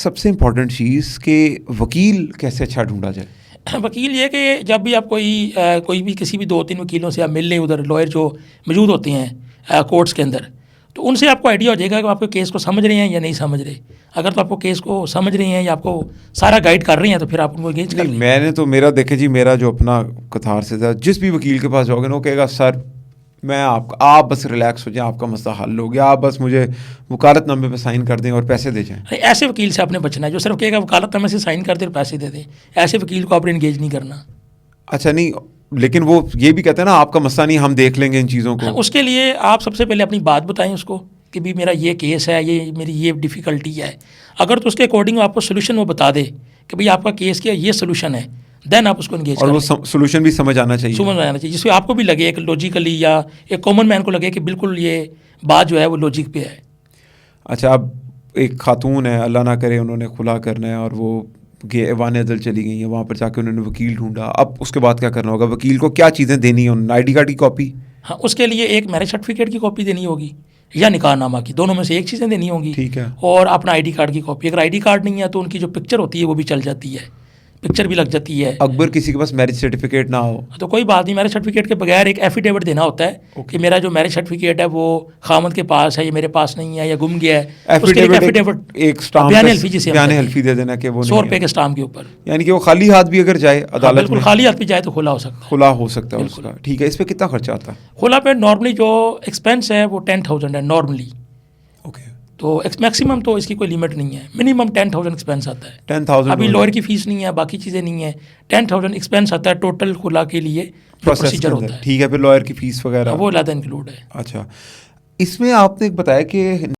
सबसे इम्पोर्टेंट चीज़ कि वकील कैसे अच्छा ढूंढा जाए। वकील ये कि जब भी आप कोई भी किसी भी 2-3 वकीलों से आप मिल लें, उधर लॉयर जो मौजूद होते हैं कोर्ट्स के अंदर, तो उनसे आपको आइडिया हो जाएगा कि आपके केस को समझ रहे हैं या नहीं समझ रहे। अगर तो आपको केस को समझ रहे हैं या आपको सारा गाइड कर रहे हैं तो फिर आप उनको एंगेज कर लें। मैंने तो मेरा देखे जी, मेरा जो अपना कतार से था, जिस भी वकील के पास जाओगे ना वो कहेगा सर मैं आप बस रिलैक्स हो जाएं, आपका मसला हल हो गया, आप बस मुझे वकालतनामे पे साइन कर दें और पैसे दे जाएं। ऐसे वकील से आपने बचना है जो सिर्फ कहेगा वकालतनामे से साइन कर दे और पैसे दे दें। ऐसे वकील को आपने एंगेज नहीं करना। अच्छा नहीं, लेकिन वो ये भी कहते हैं ना आपका मसला नहीं, हम देख लेंगे इन चीज़ों को। उसके लिए आप सबसे पहले अपनी बात बताएं उसको कि भी मेरा ये केस है, ये मेरी ये डिफ़िकल्टी है। अगर तो उसके अकॉर्डिंग आपको सोल्यूशन वो बता दे कि भाई आपका केस क्या ये सोल्यूशन है, देन आप उसको एंगेज और वो सोल्यूशन भी समझ आना चाहिए, समझ आना चाहिए, जिससे आपको भी लगे एक लॉजिकली, या एक कॉमन मैन को लगे कि बिल्कुल ये बात जो है वो लॉजिक पे है। अच्छा, अब एक खातून है, अल्लाह ना करे उन्होंने खुला करना है और वो ऐवान अदल चली गई हैं, वहाँ पर जाके उन्होंने वकील ढूंढा, अब उसके बाद क्या करना होगा? वकील को क्या चीज़ें देनी है? उन्होंने ID कार्ड की कॉपी, हाँ, उसके लिए एक मैरिज सर्टिफिकेट की कॉपी देनी होगी या निकाहनामा की, दोनों में से एक चीज़ें देनी होंगी। ठीक है। और अपना ID कार्ड की कॉपी। अगर ID कार्ड नहीं है तो उनकी जो पिक्चर होती है वो भी चल जाती है, पिक्चर भी लग जाती है। अकबर किसी के पास मैरिज सर्टिफिकेट ना हो तो कोई बात नहीं, मैरिज सर्टिफिकेट के बगैर एक एफिडेविट देना होता है कि मेरा जो मैरिज सर्टिफिकेट है वो खामद के पास है, ये मेरे पास नहीं है या गुम गया है। उसके लिए एफिडेविट एक स्टाम्प, बयान हल्फी दे देना कि वो 100 रुपये के स्टाम्प के ऊपर, यानी कि वो खाली हाथ भी अगर जाए अदालत में, बिल्कुल खाली हाथ भी जाए तो खुला हो सकता है। खुला हो सकता है उसका। ठीक है, इस पर कितना खर्चा आता है? खुला पे नॉर्मली जो एक्सपेंस है वो 10,000 है नॉर्मली। ओके, तो मैक्सिमम तो इसकी कोई लिमिट नहीं है, मिनिमम 10,000 एक्सपेंस आता है। 10,000 अभी लॉयर की फीस नहीं है, बाकी चीज़ें नहीं है, 10,000 एक्सपेंस आता है टोटल खुला के लिए जो प्रोसीजर होता है। ठीक है, फिर लॉयर की फीस वगैरह वो अलग इंक्लूड है। अच्छा, इसमें आपने एक बताया कि